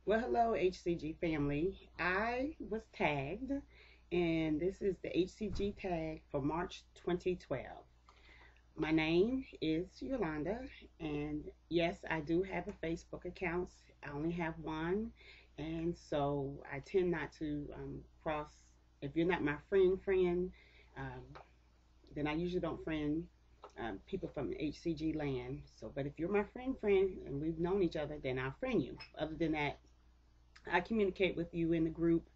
Well, hello, HCG family. I was tagged, and this is the HCG tag for March 2012. My name is Yolanda, and yes, I do have a Facebook account. I only have one, and so I tend not to cross. If you're not my friend, um, then I usually don't friend people from HCG land. So, but if you're my friend, and we've known each other, then I'll friend you. Other than that, I communicate with you in the group.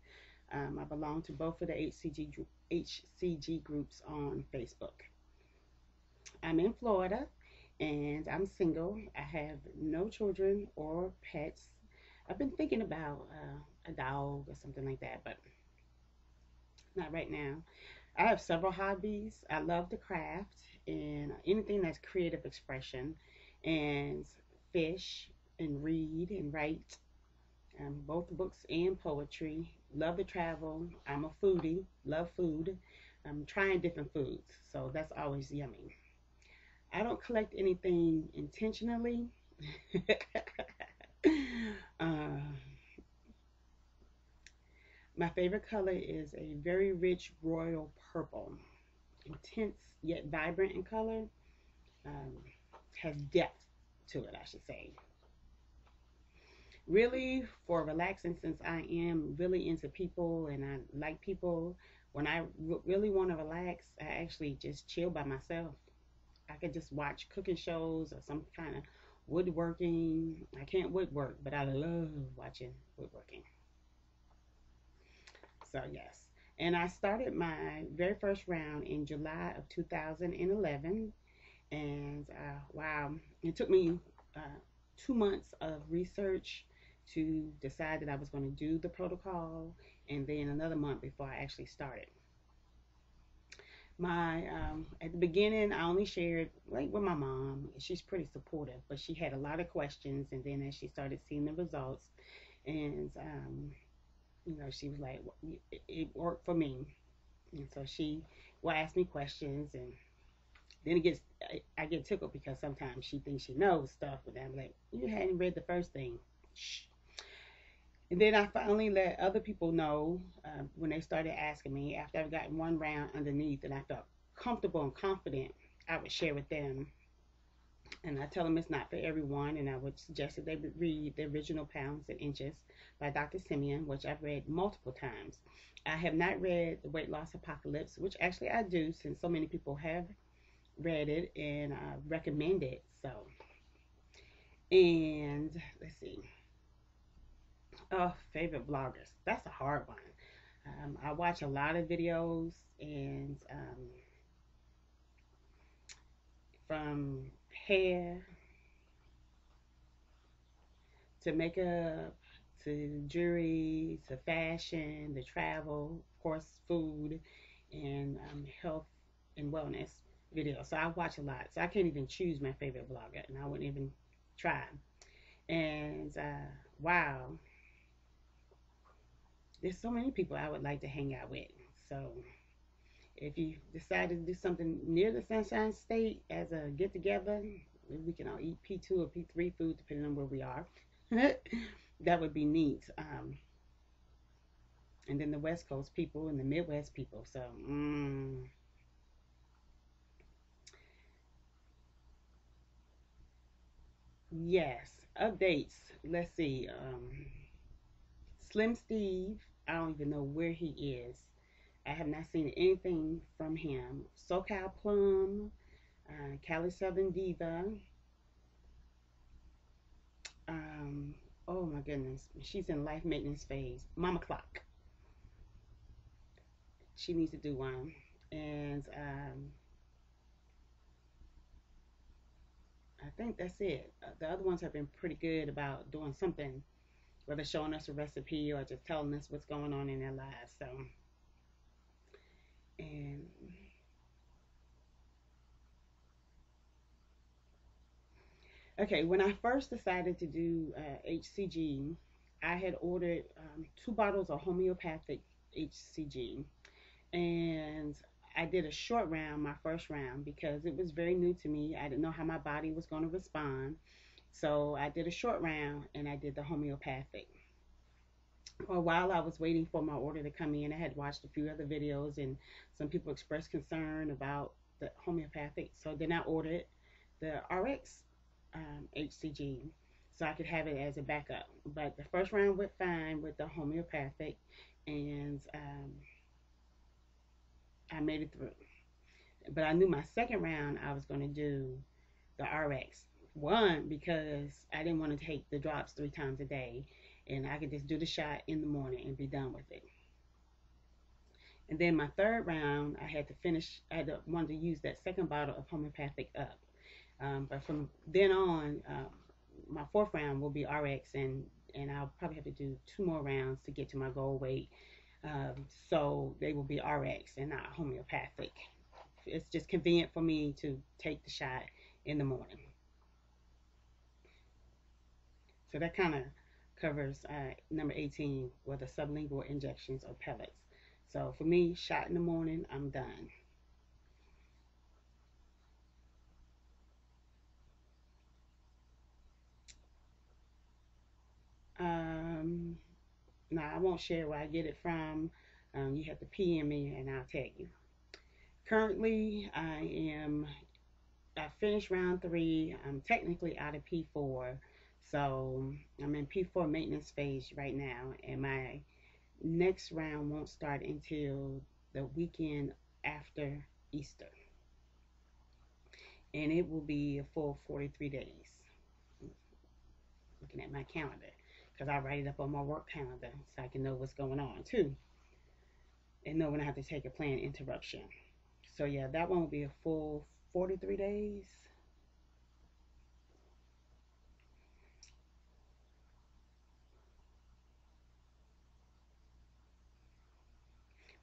I belong to both of the HCG groups on Facebook. I'm in Florida and I'm single. I have no children or pets. I've been thinking about a dog or something like that, but not right now. I have several hobbies. I love to craft and anything that's creative expression, and fish and read and write, both books and poetry. Love to travel. I'm a foodie. Love food. I'm trying different foods, so that's always yummy. I don't collect anything intentionally. uh, my favorite color is a very rich royal purple, intense yet vibrant in color. Um, has depth to it, I should say. Really, for relaxing, since I am really into people and I like people, when I really want to relax, I actually just chill by myself. I could just watch cooking shows or some kind of woodworking. I can't woodwork, but I love watching woodworking. So, yes. And I started my very first round in July of 2011. And wow, it took me uh, 2 months of research to decide that I was going to do the protocol, and then another month before I actually started. My At the beginning, I only shared like with my mom. She's pretty supportive, but she had a lot of questions, and then as she started seeing the results, and she was like, it worked for me, and so she will ask me questions, and then I get tickled because sometimes she thinks she knows stuff, but I'm like, you hadn't read the first thing. Shh. And then I finally let other people know when they started asking me after I've gotten one round underneath and I felt comfortable and confident. I would share with them, and I tell them it's not for everyone, and I would suggest that they read the original Pounds and Inches by Dr. Simeon, which I've read multiple times. I have not read The Weight Loss Apocalypse, which actually I do since so many people have read it and recommend it. So, and let's see. Oh, favorite vloggers. That's a hard one. I watch a lot of videos, and from hair to makeup to jewelry to fashion to travel, of course, food and health and wellness videos. So I watch a lot. So I can't even choose my favorite vlogger, and I wouldn't even try. And wow, there's so many people I would like to hang out with. So if you decide to do something near the Sunshine State as a get together, we can all eat P2 or P3 food depending on where we are. That would be neat. And then the West Coast people and the Midwest people. So, yes, updates. Let's see. Slim Steve, I don't even know where he is. I have not seen anything from him. SoCal Plum, Cali Southern Diva. Um, oh my goodness, she's in life maintenance phase. Mama Clock, she needs to do one. And I think that's it. The other ones have been pretty good about doing something, whether showing us a recipe or just telling us what's going on in their lives. So, and okay, when I first decided to do HCG, I had ordered 2 bottles of homeopathic HCG, and I did a short round, my first round, because it was very new to me. I didn't know how my body was going to respond. So I did a short round and I did the homeopathic. while I was waiting for my order to come in, I had watched a few other videos, and some people expressed concern about the homeopathic. So then I ordered the RX HCG so I could have it as a backup. But the first round went fine with the homeopathic, and I made it through. But I knew my second round I was going to do the RX. One, because I didn't want to take the drops 3 times a day, and I could just do the shot in the morning and be done with it. And then my third round, I had to finish. Wanted to use that second bottle of homeopathic up. But from then on, my fourth round will be RX, and I'll probably have to do 2 more rounds to get to my goal weight. So they will be RX and not homeopathic. It's just convenient for me to take the shot in the morning. So that kind of covers number 18, whether sublingual injections or pellets. So for me, shot in the morning, I'm done. Um, now, I won't share where I get it from. You have to PM me and I'll tell you. Currently, I finished round 3. I'm technically out of P4. So I'm in P4 maintenance phase right now. And my next round won't start until the weekend after Easter. And it will be a full 43 days. Looking at my calendar, because I write it up on my work calendar so I can know what's going on too, and know when I have to take a planned interruption. So yeah, that one will be a full 43 days.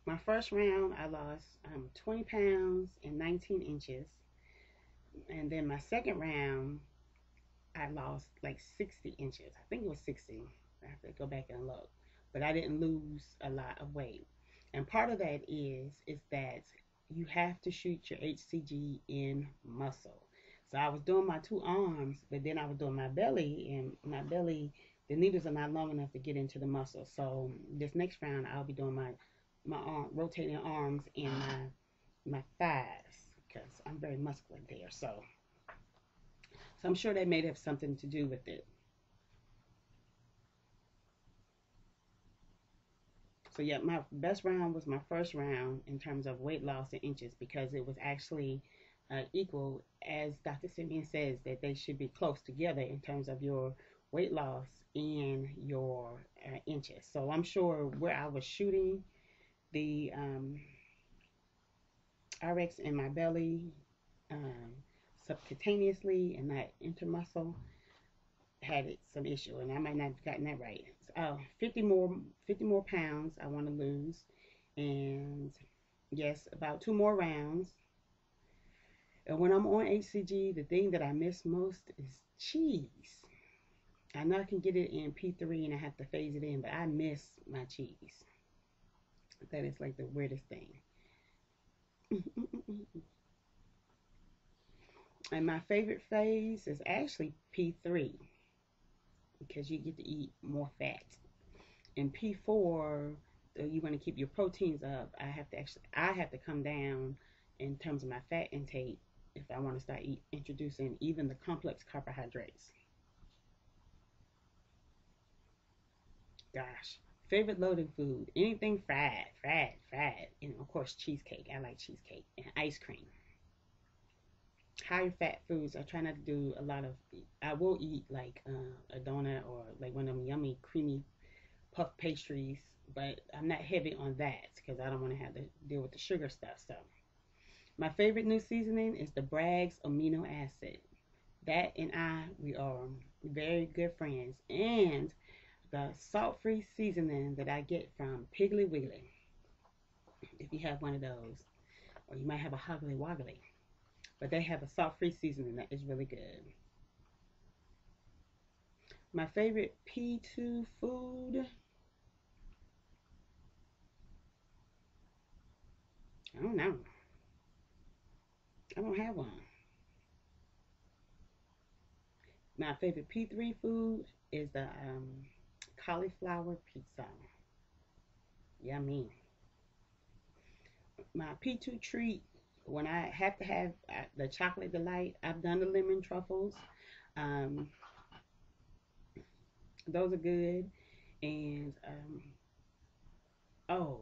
My first round, I lost 20 pounds and 19 inches, and then my second round, I lost like 60 inches. I think it was 60. I have to go back and look, but I didn't lose a lot of weight. And part of that is that you have to shoot your HCG in muscle. So I was doing my 2 arms, but then I was doing my belly, and my belly, the needles are not long enough to get into the muscle. So this next round, I'll be doing my arm, rotating arms and my thighs, because I'm very muscular there. So I'm sure that may have something to do with it. So yeah, my best round was my first round in terms of weight loss in inches, because it was actually equal, as Dr. Simeon says, that they should be close together in terms of your weight loss and your inches. So I'm sure where I was shooting the RX in my belly um, subcutaneously and not intermuscle had it some issue, and I might not have gotten that right. So, 50 more pounds I want to lose, and yes, about 2 more rounds. And when I'm on HCG, the thing that I miss most is cheese. I know I can get it in P3 and I have to phase it in, but I miss my cheese. That is like the weirdest thing. And my favorite phase is actually P3, because you get to eat more fat. In P4, you want to keep your proteins up. I have to come down in terms of my fat intake if I want to start introducing even the complex carbohydrates. Gosh, favorite loading food, anything fried, and of course cheesecake. I like cheesecake and ice cream. Higher fat foods, I try not to do a lot of. I will eat like a donut or like one of them yummy creamy puff pastries, but I'm not heavy on that because I don't want to have to deal with the sugar stuff. So my favorite new seasoning is the Bragg's amino acid. That and we are very good friends. And the salt-free seasoning that I get from Piggly Wiggly, if you have one of those, or you might have a Hoggly Woggly, but they have a salt-free seasoning that is really good. My favorite P2 food, I don't know. I don't have one. My favorite P3 food is the cauliflower pizza. Yummy. My P2 treat, when I have to have the chocolate delight, I've done the lemon truffles. Um, those are good. And oh,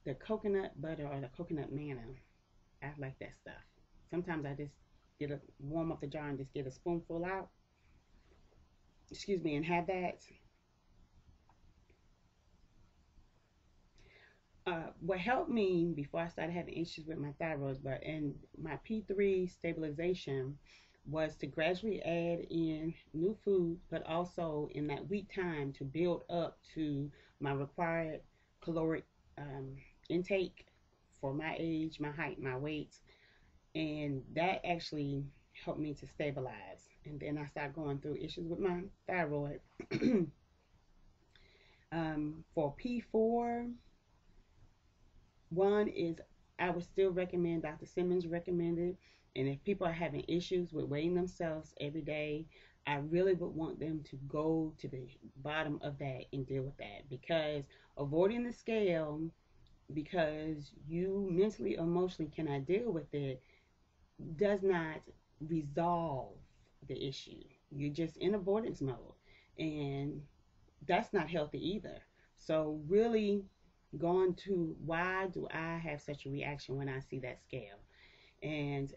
the coconut butter or the coconut manna. I like that stuff. Sometimes I just warm up the jar and just get a spoonful out. Excuse me, and have that. What helped me before I started having issues with my thyroid, but and my P3 stabilization was to gradually add in new food, but also in that week time to build up to my required caloric intake for my age, my height, my weight, and that actually helped me to stabilize. And then I started going through issues with my thyroid. For P4, one is I would still recommend Dr. Simmons recommended, and if people are having issues with weighing themselves every day, I really would want them to go to the bottom of that and deal with that, because avoiding the scale because you mentally emotionally cannot deal with it does not resolve the issue. You're just in avoidance mode, and that's not healthy either. So really going to why do I have such a reaction when I see that scale? And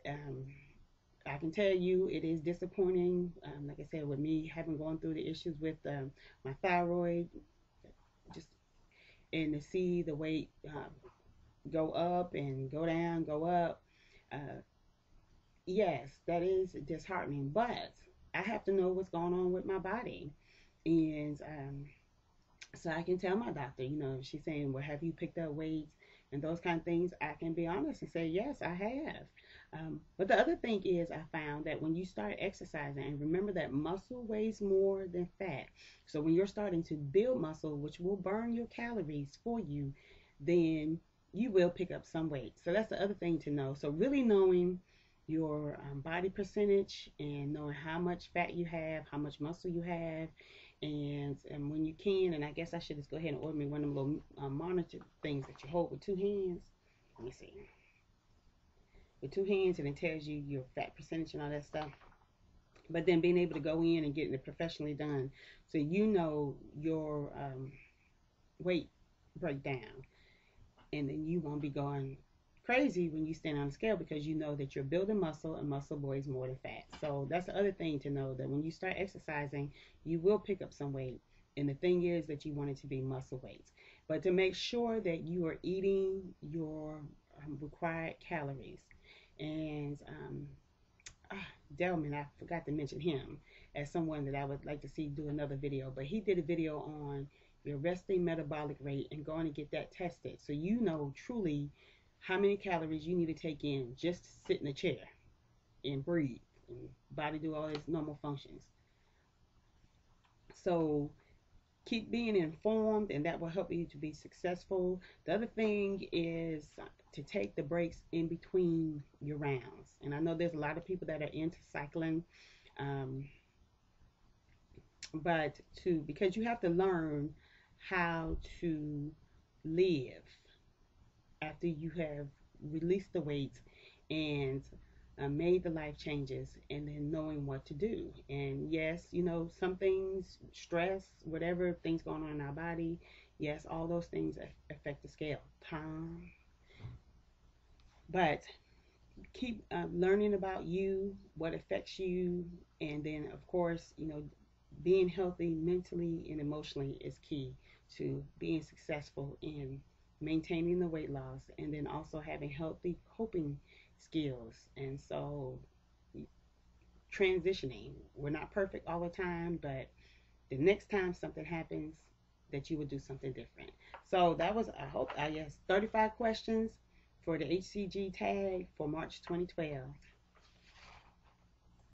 I can tell you it is disappointing. Like I said, with me having gone through the issues with my thyroid, just and to see the weight go up and go down, go up. Uh, yes, that is disheartening, but I have to know what's going on with my body. And so I can tell my doctor, if she's saying, well, have you picked up weights and those kind of things, I can be honest and say, yes, I have. But the other thing is, I found that when you start exercising, and remember that muscle weighs more than fat. So when you're starting to build muscle, which will burn your calories for you, then you will pick up some weight. So that's the other thing to know. So really knowing your body percentage and knowing how much fat you have, how much muscle you have, and when you can, and I guess I should just go ahead and order me one of them little monitor things that you hold with two hands. Let me see. With two hands, and it tells you your fat percentage and all that stuff. But then being able to go in and getting it professionally done, so you know your weight breakdown, and then you won't be going crazy when you stand on the scale, because you know that you're building muscle, and muscle weighs more than fat. So that's the other thing to know, that when you start exercising, you will pick up some weight. And the thing is that you want it to be muscle weight. But to make sure that you are eating your required calories. And Delman, I forgot to mention him as someone that I would like to see do another video. But he did a video on your resting metabolic rate and going to get that tested, so you know truly how many calories you need to take in just to sit in a chair and breathe and body do all its normal functions. So keep being informed, and that will help you to be successful. The other thing is to take the breaks in between your rounds. And I know there's a lot of people that are into cycling, but because you have to learn how to live after you have released the weight and made the life changes, and then knowing what to do. And yes, some things, stress, whatever things going on in our body, yes, all those things affect the scale. Time. But keep learning about you, what affects you, and then, of course, being healthy mentally and emotionally is key to being successful in maintaining the weight loss, and then also having healthy coping skills. And so transitioning, we're not perfect all the time, but the next time something happens, that you would do something different. So that was, I hope, 35 questions for the HCG tag for March 2012.